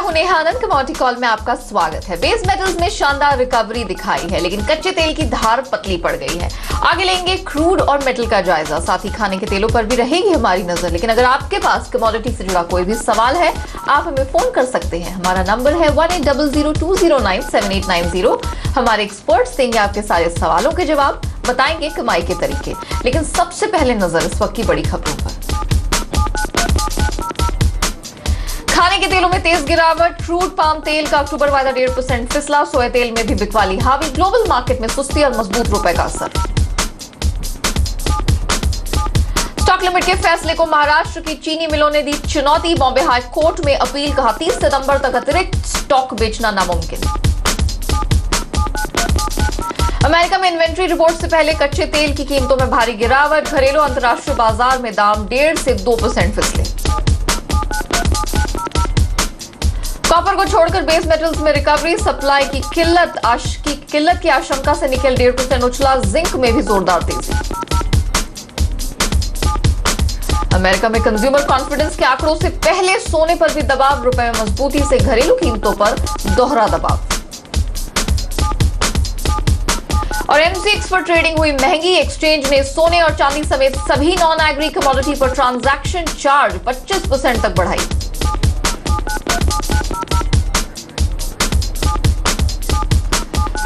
हूं नेहा आनंद। Commodity call में आपका स्वागत है। बेस मेटल्स में शानदार रिकवरी दिखाई है, लेकिन कच्चे तेल की धार पतली पड़ गई है। आगे लेंगे क्रूड और मेटल का जायजा, साथ ही खाने के तेलों पर भी रहेगी हमारी नजर। लेकिन अगर आपके पास कमोडिटी से जुड़ा कोई भी सवाल है, आप हमें फोन कर सकते हैं। हमारा नंबर है 180020097890। हमारे एक्सपर्ट्स देंगे आपके सारे सवालों के जवाब, बताएंगे कमाई के तरीके। लेकिन सबसे पहले नजर इस वक्त की बड़ी खबरों पर। खाने के तेलों में तेज गिरावट। क्रूड पाम तेल का अक्टूबर वायदा 1.5% फिसला। सोया तेल में भी बिकवाली हावी। ग्लोबल मार्केट में सुस्ती और मजबूत रुपए का असर। स्टॉक लिमिट के फैसले को महाराष्ट्र की चीनी मिलों ने दी चुनौती। बॉम्बे हाई कोर्ट में अपील, कहा 30 सितंबर तक अतिरिक्त स्टॉक बेचना नामुमकिन। अमेरिका में इन्वेंट्री रिपोर्ट से पहले कच्चे तेल की कीमतों में भारी गिरावट। घरेलू अंतर्राष्ट्रीय बाजार में दाम 1.5 से 2% फिसले। कॉपर को छोड़कर बेस मेटल्स में रिकवरी। सप्लाई की किल्लत की आशंका से निकल 1.5% उछला। जिंक में भी जोरदार तेजी। अमेरिका में कंज्यूमर कॉन्फिडेंस के आंकड़ों से पहले सोने पर भी दबाव। रुपए में मजबूती से घरेलू कीमतों पर दोहरा दबाव। और एमसीएक्स पर ट्रेडिंग हुई महंगी। एक्सचेंज ने सोने और चांदी समेत सभी नॉन एग्री कमोडिटी पर ट्रांजैक्शन चार्ज 25% तक बढ़ाई।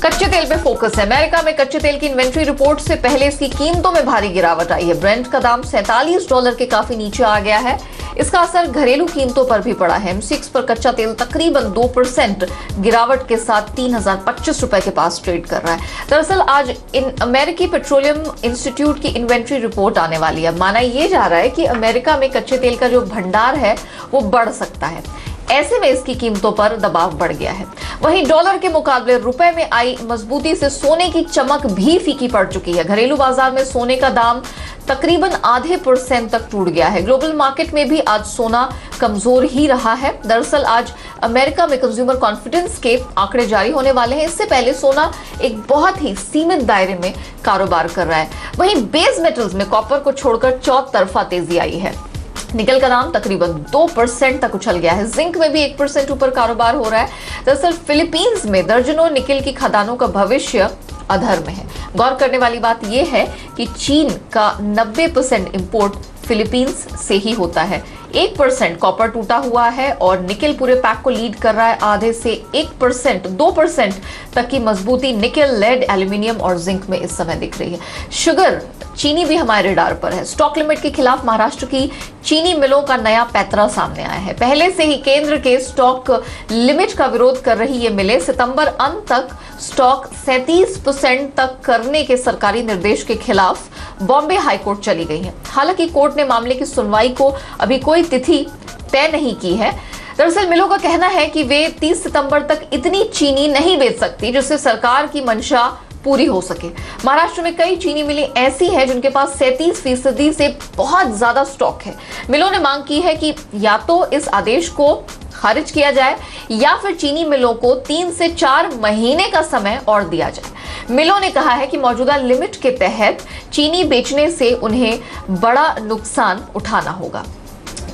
कच्चे तेल पे फोकस है। अमेरिका में कच्चे तेल की इन्वेंट्री रिपोर्ट से पहले इसकी कीमतों में भारी गिरावट आई है। ब्रेंट का दाम $47 के काफी नीचे आ गया है। इसका असर घरेलू कीमतों पर भी पड़ा है। एमसीएक्स पर कच्चा तेल तकरीबन 2% गिरावट के साथ $3025 के पास ट्रेड कर रहा है। दरअसल आज अमेरिकी पेट्रोलियम इंस्टीट्यूट की इन्वेंट्री रिपोर्ट आने वाली है। माना यह जा रहा है कि अमेरिका में कच्चे तेल का जो भंडार है वो बढ़ सकता है। ऐसे में इसकी कीमतों पर दबाव बढ़ गया है। वहीं डॉलर के मुकाबले रुपए में आई मजबूती से सोने की चमक भी फीकी पड़ चुकी है। घरेलू बाजार में सोने का दाम तकरीबन 0.5% तक टूट गया है। ग्लोबल मार्केट में भी आज सोना कमजोर ही रहा है। दरअसल आज अमेरिका में कंज्यूमर कॉन्फिडेंस के आंकड़े जारी होने वाले हैं। इससे पहले सोना एक बहुत ही सीमित दायरे में कारोबार कर रहा है। वहीं बेस मेटल्स में कॉपर को छोड़कर चौतरफा तेजी आई है। निकल का दाम तकरीबन 2% तक उछल गया है। जिंक में भी 1% ऊपर कारोबार हो रहा है। दरअसल फिलीपींस में दर्जनों निकल की खदानों का भविष्य अधर में है। गौर करने वाली बात यह है कि चीन का 90% इंपोर्ट फिलीपींस से ही होता है। 1% कॉपर टूटा हुआ है और निकल पूरे पैक को लीड कर रहा है। आधे से 1% 2% तक की मजबूती निकल, लेड, एल्यूमिनियम और जिंक में इस समय दिख रही है। शुगर, चीनी भी हमारे रडार पर है। स्टॉक लिमिट के खिलाफ महाराष्ट्र की चीनी मिलों का नया पैतरा सामने आया है। पहले से ही केंद्र के स्टॉक लिमिट का विरोध कर रही ये मिलें सितंबर अंत तक स्टॉक 37% तक करने के सरकारी निर्देश के खिलाफ बॉम्बे हाईकोर्ट चली गई है। हालांकि कोर्ट ने मामले की सुनवाई को अभी कोई तिथि तय नहीं की है। दरअसल मिलों का कहना है कि वे 30 सितंबर तक इतनी चीनी नहीं बेच सकती जिससे सरकार की मंशा पूरी हो सके। महाराष्ट्र में कई चीनी मिलें ऐसी हैं जिनके पास 37% से बहुत ज्यादा स्टॉक है। मिलों ने मांग की है कि या तो इस आदेश को खारिज किया जाए या फिर चीनी मिलों को 3 से 4 महीने का समय और दिया जाए। मिलों ने कहा है कि मौजूदा लिमिट के तहत चीनी बेचने से उन्हें बड़ा नुकसान उठाना होगा।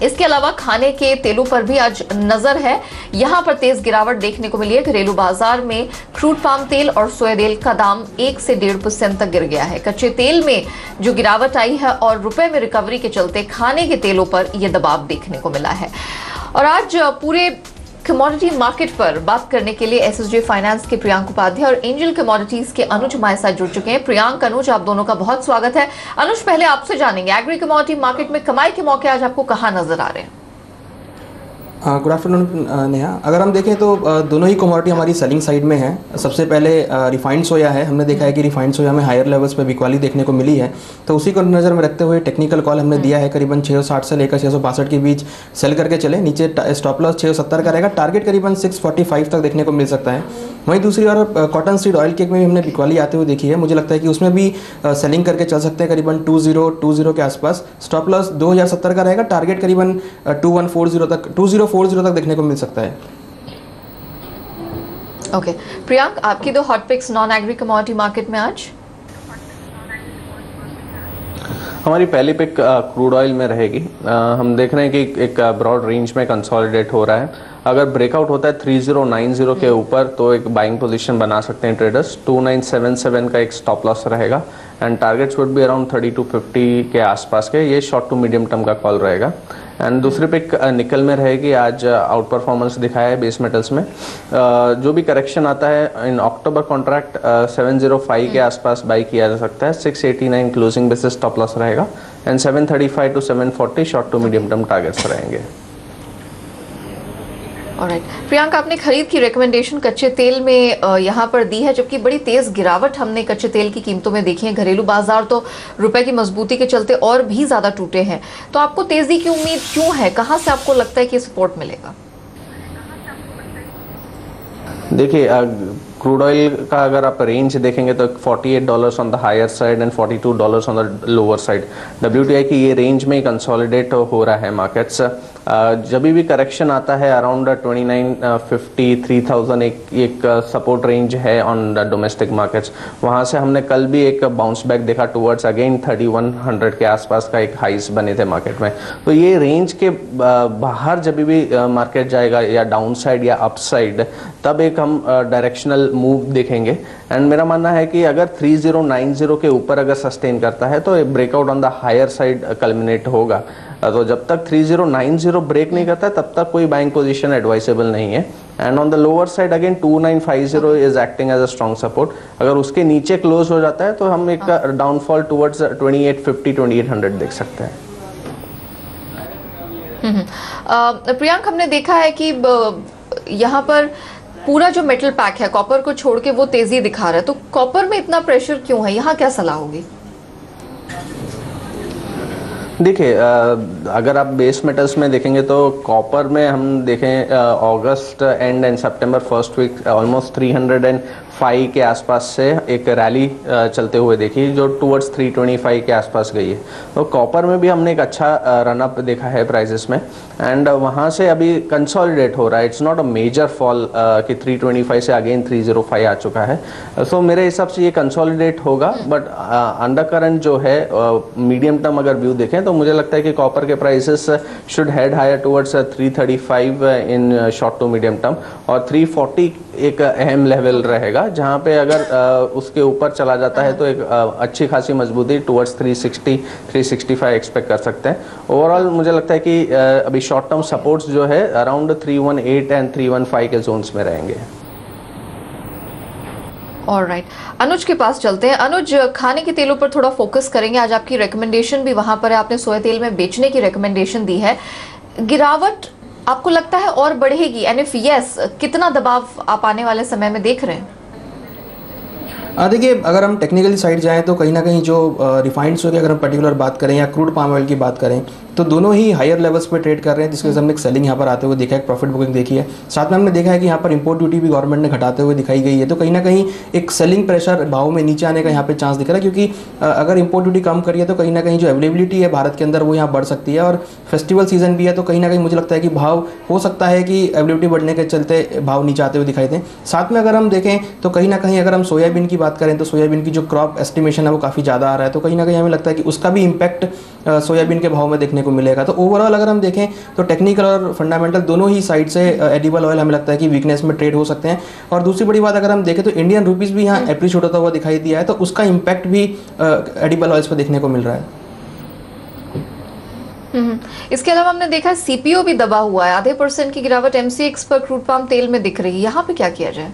इसके अलावा खाने के तेलों पर भी आज नजर है। यहां पर तेज गिरावट देखने को मिली है। घरेलू बाजार में क्रूड पाम तेल और सोया तेल का दाम 1 से 1.5% तक गिर गया है। कच्चे तेल में जो गिरावट आई है और रुपए में रिकवरी के चलते खाने के तेलों पर यह दबाव देखने को मिला है। और आज पूरे कमोडिटी मार्केट पर बात करने के लिए एसएसजे फाइनेंस के प्रियांक उपाध्याय और एंजल कमोडिटीज के अनुज हमारे साथ जुड़ चुके हैं। प्रियांक, अनुज, आप दोनों का बहुत स्वागत है। अनुज, पहले आपसे जानेंगे एग्री कमोडिटी मार्केट में कमाई के मौके आज आपको कहां नजर आ रहे हैं? Good afternoon Neha. अगर हम देखें तो दोनों ही कमोडिटी हमारी सेलिंग साइड में है। सबसे पहले रिफाइंड सोया है। हमने देखा है कि रिफाइंड सोया में हायर लेवल्स पे बिकवाली देखने को मिली है, तो उसी को नज़र में रखते हुए टेक्निकल कॉल हमने दिया है। करीबन 660 से लेकर 662 के बीच सेल करके चले। नीचे स्टॉप लॉस 670 का रहेगा। टारगेट करीबन 645 तक देखने को मिल सकता है। वहीं दूसरी ओर कॉटन सीड ऑयल केक में भी हमने बिकवाली आते हुए देखी है। मुझे लगता है कि उसमें भी सेलिंग करके चल सकते हैं करीबन 2020 के आसपास। स्टॉप लॉस 2070 का रहेगा। टारगेट करीबन 2040 तक देखने को मिल सकता है। ओके प्रियांक, आपकी दो hot picks non agri commodity market में आज? हमारी पहली पिक क्रूड ऑयल में रहेगी। हम देख रहे हैं कि एक ब्रॉड रेंज में कंसोलिडेट हो रहा है। अगर ब्रेकआउट होता है 3090 के ऊपर तो एक बाइंग पोजीशन बना सकते हैं ट्रेडर्स। 2977 का एक स्टॉप लॉस रहेगा and targets would be around 3250 के आसपास के। ये शॉर्ट टू मीडियम टर्म का कॉल रहेगा। एंड दूसरी पिक निकल में रहेगी। आज आउट परफॉर्मेंस दिखाया है बेस मेटल्स में। जो भी करेक्शन आता है इन अक्टूबर कॉन्ट्रैक्ट 705 के आसपास बाई किया जा सकता है। 689 क्लोजिंग बेसिस स्टॉप लॉस रहेगा and 735 to 740 short to medium term targets रहेंगे। ऑलराइट प्रियांक, आपने खरीद की रिकमेंडेशन कच्चे तेल में यहाँ पर दी है, जबकि बड़ी तेज गिरावट हमने कच्चे तेल की कीमतों में देखी है। घरेलू बाजार तो रुपए की मजबूती के चलते और भी ज्यादा टूटे हैं, तो आपको तेजी की उम्मीद क्यों है? कहाँ से आपको लगता है कि सपोर्ट मिलेगा? देखिए, क्रूड ऑयल का अगर आप रेंज देखेंगे तो $48 on the higher side and $42 on the lower side. WTI की ये रेंज में कंसोलिडेट हो रहा है मार्केट्स। जब भी करेक्शन आता है अराउंड 2950 3000 एक सपोर्ट रेंज है ऑन द डोमेस्टिक मार्केट्स। वहाँ से हमने कल भी एक बाउंस बैक देखा टुवर्ड्स अगेन 3100 के आसपास का एक हाइस बने थे मार्केट में। तो ये रेंज के बाहर जब भी मार्केट जाएगा या डाउन साइड या अप साइड, तब एक हम डायरेक्शनल मूव देखेंगे। एंड मेरा मानना है कि अगर 3090 के ऊपर अगर सस्टेन करता है तो breakout on the higher side culminate होगा। तो जब तक 3090 ब्रेक नहीं करता है तब तक कोई बाइंग पोजीशन एडवाइसेबल नहीं है। And on the lower side again 2950 is acting as a strong support. अगर उसके नीचे क्लोज हो जाता है तो हम एक डाउनफॉल टुवर्ड्स 2850 2800 देख सकते हैं। प्रियांक, हमने देखा है कि यहाँ पर पूरा जो मेटल पैक है कॉपर को छोड़ के वो तेजी दिखा रहा है, तो कॉपर में इतना प्रेशर क्यों है? यहाँ क्या सलाह होगी? देखिए, अगर आप बेस मेटल्स में देखेंगे तो कॉपर में हम देखें अगस्त एंड सितंबर फर्स्ट वीक ऑलमोस्ट 305 के आसपास से एक रैली चलते हुए देखी जो टुवर्ड्स 325 के आसपास गई है। तो कॉपर में भी हमने एक अच्छा रनअप देखा है प्राइसेस में एंड वहाँ से अभी कंसोलिडेट हो रहा है। It's not a major fall कि 325 से अगेन 305 आ चुका है। सो मेरे हिसाब से ये कंसोलिडेट होगा, बट अंडर करंट जो है मीडियम टर्म अगर व्यू देखें तो मुझे लगता है कि कॉपर के prices should head higher towards 335 in short to medium term और 340 एक अहम लेवल रहेगा, जहां पे अगर उसके ऊपर चला जाता है तो एक अच्छी खासी मजबूती टुवर्ड्स 360 365 एक्सपेक्ट कर सकते हैं। ओवरऑल मुझे लगता है कि अभी शॉर्ट टर्म सपोर्ट्स जो है अराउंड 318 एंड 315 के जोन्स में रहेंगे। ऑलराइट, अनुज के पास चलते हैं। अनुज, खाने के तेलों पर थोड़ा फोकस करेंगे। आज आपकी रिकमेंडेशन भी वहां पर है, आपने सोया तेल में बेचने की रिकमेंडेशन दी है। गिरावट आपको लगता है और बढ़ेगी? एंड इफ यस, कितना दबाव आप आने वाले समय में देख रहे हैं? देखिए, अगर हम टेक्निकली साइड जाएं तो कहीं ना कहीं जो रिफाइंड की अगर हम पर्टिकुलर बात करें या क्रूड पाम ऑयल की बात करें तो दोनों ही हायर लेवल्स पे ट्रेड कर रहे हैं, जिसके वजह से हमने एक सेलिंग यहाँ पर आते हुए देखा है, प्रॉफिट बुकिंग देखी है। साथ में हमने देखा है कि यहाँ पर इंपोर्ट ड्यूटी भी गवर्नमेंट ने घटाते हुए दिखाई गई है। तो कहीं ना कहीं एक सेलिंग प्रेशर भाव में नीचे आने का यहाँ पे चांस दिख रहा है, क्योंकि अगर इंपोर्ट ड्यूटी कम करिए तो कहीं ना कहीं जो अवेलेबिलिटी है भारत के अंदर वो यहाँ बढ़ सकती है। और फेस्टिवल सीजन भी है तो कहीं ना कहीं मुझे लगता है कि भाव हो सकता है कि अवेलेबिलिटी बढ़ने के चलते भाव नीचे आते हुए दिखाई दें। साथ में अगर हम देखें तो कहीं ना कहीं अगर हम सोयाबीन की बात करें तो सोयाबीन की जो क्रॉप एस्टिमेशन है वो काफ़ी ज़्यादा आ रहा है, तो कहीं ना कहीं हमें लगता है कि उसका भी इम्पैक्ट सोयाबीन के भाव में देखने को मिलेगा। तो ओवरऑल अगर हम देखें तो टेक्निकल और फंडामेंटल दोनों ही साइड से एडिबल ऑयल हमें लगता है कि वीकनेस में ट्रेड हो सकते हैं। और दूसरी बड़ी बात अगर हम देखें तो इंडियन रुपीज़ भी यहाँ एप्रिशिएट होता हुआ दिखाई दिया है, तो उसका इम्पैक्ट भी एडिबल ऑयल्स पर देखने को मिल रहा है। इसके अलावा हमने देखा है सीपीओ भी दबा हुआ है, आधे % की गिरावट एमसीएक्स पर क्रूड पाम तेल में दिख रही है। यहाँ पे क्या किया जाए?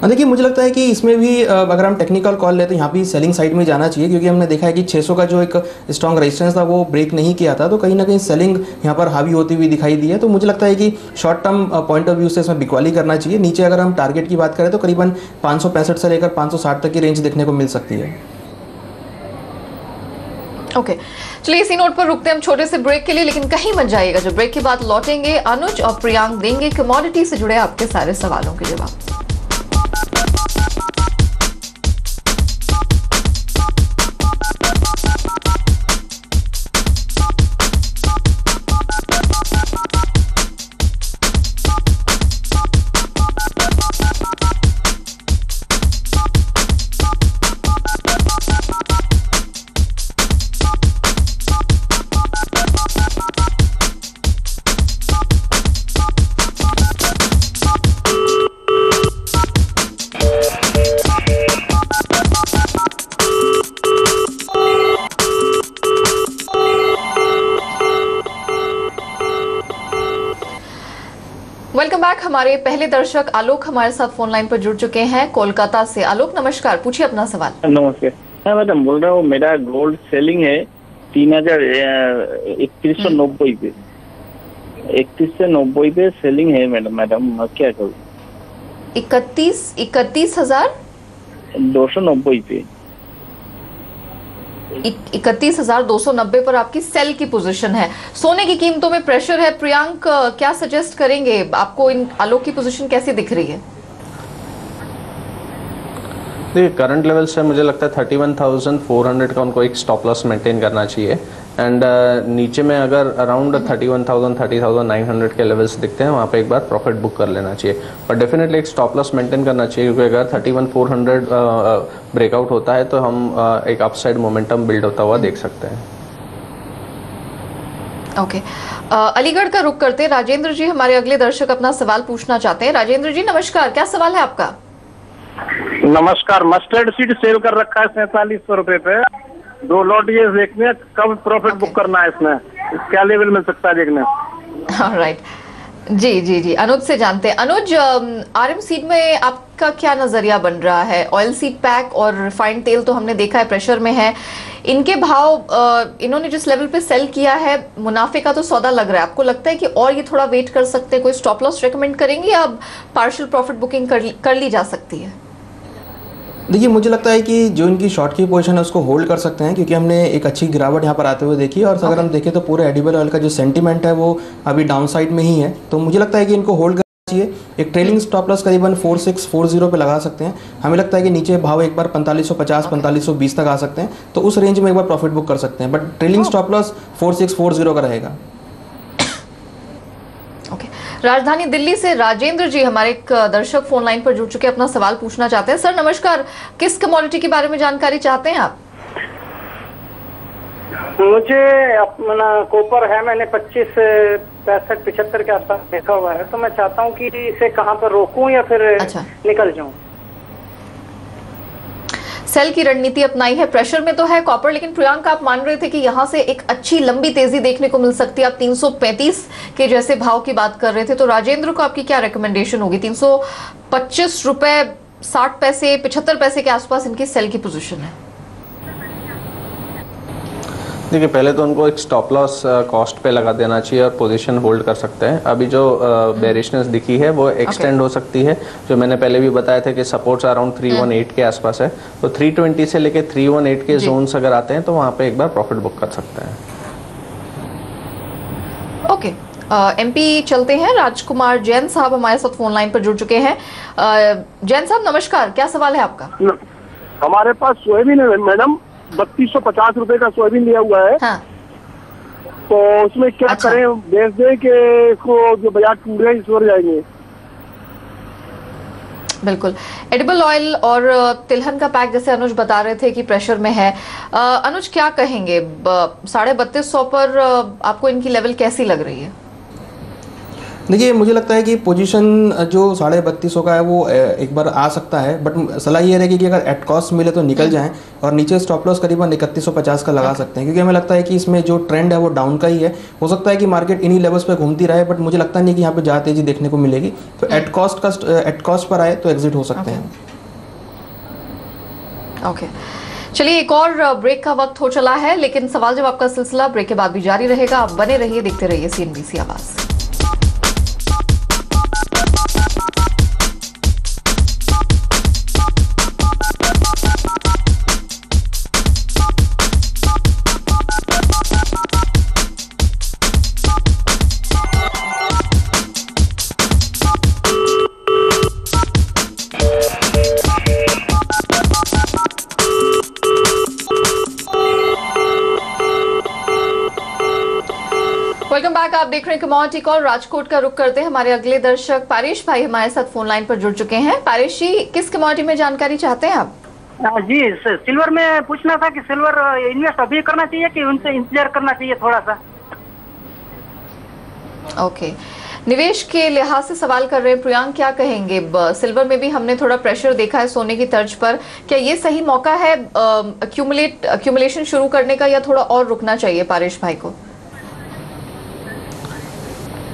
देखिए, मुझे लगता है कि इसमें भी अगर हम टेक्निकल कॉल लें तो यहाँ भी सेलिंग साइड में जाना चाहिए, क्योंकि हमने देखा है कि 600 का जो एक स्ट्रॉन्ग रेजिस्टेंस था वो ब्रेक नहीं किया था, तो कहीं ना कहीं सेलिंग यहाँ पर हावी होती हुई दिखाई दी है। तो मुझे लगता है कि short term point of view से इसमें बिकवाली करना चाहिए। नीचे अगर हम टारगेट की बात करें तो करीबन 565 से लेकर 560 तक की रेंज देखने को मिल सकती है। ओके, चलिए इसी नोट पर रुकते हैं हम छोटे से ब्रेक के लिए, लेकिन कहीं मत जाइएगा। जो ब्रेक के बाद लौटेंगे अनुज और प्रियांक देंगे कमोडिटी से जुड़े आपके सारे सवालों के जवाब। बैक। हमारे पहले दर्शक आलोक हमारे साथ फोन लाइन पर जुड़ चुके हैं कोलकाता से। आलोक नमस्कार, पूछिए अपना सवाल। नमस्कार। हाँ मैडम बोल रहा हूँ, मेरा गोल्ड सेलिंग है 3190 पे, 31 से 90 पे सेलिंग है मैडम क्या करूँ? 31,290 पे 31,290 पर आपकी सेल की पोजीशन है। सोने की कीमतों में प्रेशर है। प्रियांक क्या सजेस्ट करेंगे? आपको इन आलोक की पोजीशन कैसी दिख रही है? देखिए करंट लेवल से मुझे लगता है 31,400 का उनको एक स्टॉप लॉस मेंटेन करना चाहिए एंड नीचे में अगर अराउंड 31,000 30,900 के लेवल्स दिखते हैं वहाँ पे एक बार प्रॉफिट बुक कर लेना चाहिए, पर डेफिनेटली एक स्टॉप लॉस मेंटेन करना चाहिए क्योंकि अगर 31,400 ब्रेकआउट होता है तो हम एक अपसाइड मोमेंटम बिल्ड होता हुआ देख सकते हैं। ओके अलीगढ़ का रुख करते हैं। राजेंद्र जी हमारे अगले दर्शक अपना सवाल पूछना चाहते हैं। राजेंद्र जी नमस्कार, क्या सवाल है आपका? नमस्कार। मस्टर्ड सीड सेल कर रखा है 4700 रुपए पे, 2 लॉट ये देखने, कब प्रॉफिट बुक करना है इसमें, क्या लेवल मिल सकता है देखने? राइट जी जी जी, अनुज से जानते हैं। अनुज, आरएम सीड में आपका क्या नजरिया बन रहा है? ऑयल सीड पैक और रिफाइंड तेल तो हमने देखा है प्रेशर में है, इनके भाव इन्होंने जिस लेवल पे सेल किया है मुनाफे का तो सौदा लग रहा है। आपको लगता है कि और ये थोड़ा वेट कर सकते हैं? कोई स्टॉप लॉस रेकमेंड करेंगे या पार्शियल प्रॉफिट बुकिंग कर ली जा सकती है? देखिए मुझे लगता है कि जो इनकी शॉर्ट की पोजीशन है उसको होल्ड कर सकते हैं क्योंकि हमने एक अच्छी गिरावट यहाँ पर आते हुए देखी है और अगर हम देखें तो पूरे एडिबल ऑयल का जो सेंटीमेंट है वो अभी डाउन साइड में ही है, तो मुझे लगता है कि इनको होल्ड करना चाहिए। एक ट्रेलिंग स्टॉप लॉस करीबन 4640 पे लगा सकते हैं। हमें लगता है कि नीचे भाव एक बार 4550 4520 तक आ सकते हैं, तो उस रेंज में एक बार प्रॉफिट बुक कर सकते हैं, बट ट्रेलिंग स्टॉप लॉस 4640 का रहेगा। ओके राजधानी दिल्ली से राजेंद्र जी हमारे एक दर्शक फोन लाइन पर जुड़ चुके अपना सवाल पूछना चाहते हैं। सर नमस्कार, किस कमोडिटी के बारे में जानकारी चाहते हैं आप? मुझे अपना कॉपर है, मैंने 25 65 75 के आसपास देखा हुआ है, तो मैं चाहता हूं कि इसे कहां पर रोकूं या फिर निकल जाऊं। सेल की रणनीति अपनाई है, प्रेशर में तो है कॉपर, लेकिन प्रियांक आप मान रहे थे कि यहां से एक अच्छी लंबी तेजी देखने को मिल सकती है। आप 335 के जैसे भाव की बात कर रहे थे, तो राजेंद्र को आपकी क्या रिकमेंडेशन होगी? 325 रुपए 60 पैसे 75 पैसे के आसपास इनकी सेल की पोजीशन है। देखिए पहले तो उनको एक स्टॉप लॉस कॉस्ट पे लगा देना चाहिए और पोजीशन होल्ड कर सकते हैं। अभी जो बेरिशनेस दिखी है वो एक्सटेंड हो सकती है, जो मैंने पहले भी बताया था कि सपोर्ट्स अराउंड 318 के आसपास है, तो 320 से लेके 318 के जोन्स अगर आते हैं तो वहाँ पे एक बार प्रॉफिट बुक कर सकते हैं। ओके एमपी चलते हैं। राजकुमार जैन साहब हमारे साथ फोन लाइन पर जुड़ चुके हैं। जैन साहब नमस्कार, क्या सवाल है आपका? हमारे पास सोयाबीन है मैडम, 3250 रुपए का सोयाबीन लिया हुआ है। हाँ। तो उसमें क्या करें, बेच दें कि इसको जो बाजार टूट गए इस ओर जाएंगे? बिल्कुल, एडिबल ऑयल और तिलहन का पैक जैसे अनुज बता रहे थे कि प्रेशर में है। अनुज क्या कहेंगे, 3250 पर आपको इनकी लेवल कैसी लग रही है? देखिए मुझे लगता है कि पोजीशन जो 3250 का है वो एक बार आ सकता है, बट सलाह ये रहेगी कि अगर एट कॉस्ट मिले तो निकल जाएं और नीचे स्टॉप लॉस करीबन 3150 का लगा सकते हैं, क्योंकि हमें लगता है कि इसमें जो ट्रेंड है वो डाउन का ही है। हो सकता है कि मार्केट इन्हीं लेवल्स पे घूमती रहे, बट मुझे लगता नहीं कि यहाँ पे ज़्यादा तेजी देखने को मिलेगी, तो एट कॉस्ट पर आए तो एग्जिट हो सकते हैं। ओके चलिए, एक और ब्रेक का वक्त हो चला है, लेकिन सवाल जवाब का सिलसिला ब्रेक के बाद भी जारी रहेगा। आप बने रहिए, देखते रहिए CNBC आवाज़। वेलकम बैक, आप देख रहे हैं कमोडिटी कॉल। राजकोट का रुख करते हैं। हमारे अगले दर्शक पारेश भाई हमारे साथ फोन लाइन पर जुड़ चुके हैं। पारेश जी, किस कमोडिटी में जानकारी चाहते हैं आप? जी सिल्वर में पूछना था कि सिल्वर इन्वेस्ट अभी करना चाहिए कि उनसे इंतजार करना चाहिए थोड़ा सा? ओके निवेश के लिहाज से सवाल कर रहे हैं प्रियांक, क्या कहेंगे? सिल्वर में भी हमने थोड़ा प्रेशर देखा है सोने की तर्ज पर, क्या ये सही मौका है अक्यूमुलेशन शुरू करने का या थोड़ा और रुकना चाहिए पारेश भाई को?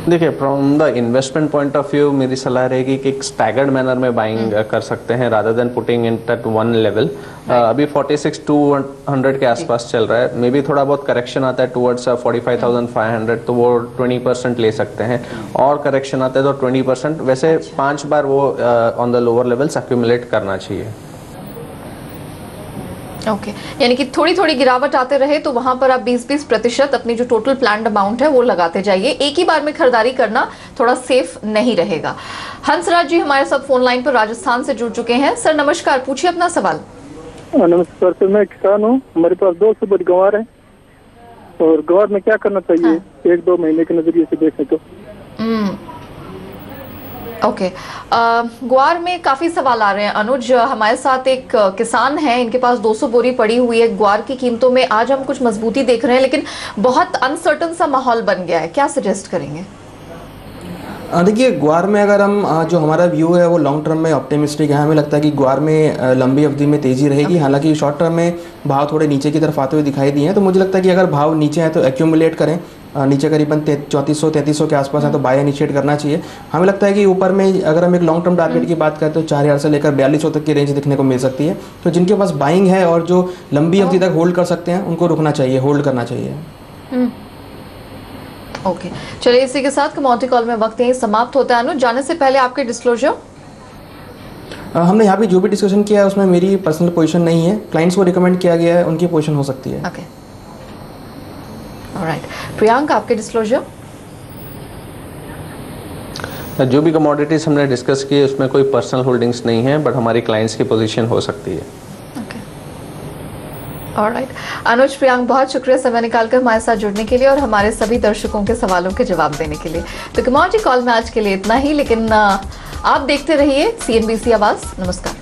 देखिए, from the investment point of view मेरी सलाह रहेगी कि एक स्टैगर्ड मैनर में बाइंग कर सकते हैं rather than putting in at one level. अभी 46,200 के आसपास चल रहा है, मे बी थोड़ा बहुत करेक्शन आता है टुवर्ड्स 45,500 तो वो 20% ले सकते हैं, और करेक्शन आता है तो 20%, वैसे 5 बार वो on the lower levels accumulate करना चाहिए। ओके यानी कि थोड़ी थोड़ी गिरावट आते रहे तो वहां पर आप 20-20% अपनी जो टोटल प्लान्ड अमाउंट है वो लगाते जाइए। एक ही बार में खरीदारी करना थोड़ा सेफ नहीं रहेगा। हंसराज जी हमारे साथ फोन लाइन पर राजस्थान से जुड़ चुके हैं। सर नमस्कार, पूछिए अपना सवाल। नमस्कार सर, मैं किसान हूँ, हमारे पास 200 बड़ी गंवार है, और गंवार में क्या करना चाहिए? 1-2 महीने के नजरिए से देखें तो। ओके ग्वार में काफी सवाल आ रहे हैं। अनुज हमारे साथ एक किसान है, इनके पास 200 बोरी पड़ी हुई है। ग्वार की कीमतों में आज हम कुछ मजबूती देख रहे हैं, लेकिन बहुत अनसर्टन सा माहौल बन गया है, क्या सजेस्ट करेंगे? देखिए, ग्वार में अगर हम जो हमारा व्यू है वो लॉन्ग टर्म में ऑप्टिमिस्टिक है। हमें लगता है कि ग्वार में लंबी अवधि में तेज़ी रहेगी। हालांकि शॉर्ट टर्म में भाव थोड़े नीचे की तरफ आते हुए दिखाई दिए हैं, तो मुझे लगता है कि अगर भाव नीचे हैं तो एक्यूमुलेट करें। नीचे करीबन 3400-3300 के आसपास है तो बाय इनिशिएट करना चाहिए। हमें लगता है कि ऊपर में अगर हम एक लॉन्ग टर्म टारगेट की बात करें तो 4000 से लेकर 4200 तक की रेंज देखने को मिल सकती है। तो जिनके पास बाइंग है और जो लंबी अवधि तक होल्ड कर सकते हैं उनको रुकना चाहिए, होल्ड करना चाहिए। ओके चलिए, इसी के साथ कमोडिटी कॉल में वक्त यही समाप्त होता है। अनुज, जाने से पहले आपके डिस्क्लोजर। हमने यहाँ पे जो भी डिस्कशन किया है उसमें मेरी पर्सनल पोजीशन नहीं है, क्लाइंट्स को रिकमेंड किया गया है, उनकी पोजीशन हो सकती है। ओके ऑलराइट, प्रियांक आपके डिस्क्लोजर। जो भी कमोडिटीज हमने डिस्कस की उसमें कोई पर्सनल होल्डिंग्स नहीं है, बट हमारी क्लाइंट्स की पोजीशन हो सकती है। ऑलराइट अनुज, प्रियांक, बहुत शुक्रिया समय निकालकर हमारे साथ जुड़ने के लिए और हमारे सभी दर्शकों के सवालों के जवाब देने के लिए। तो कमोडिटी कॉल में आज के लिए इतना ही, लेकिन आप देखते रहिए CNBC आवाज। नमस्कार।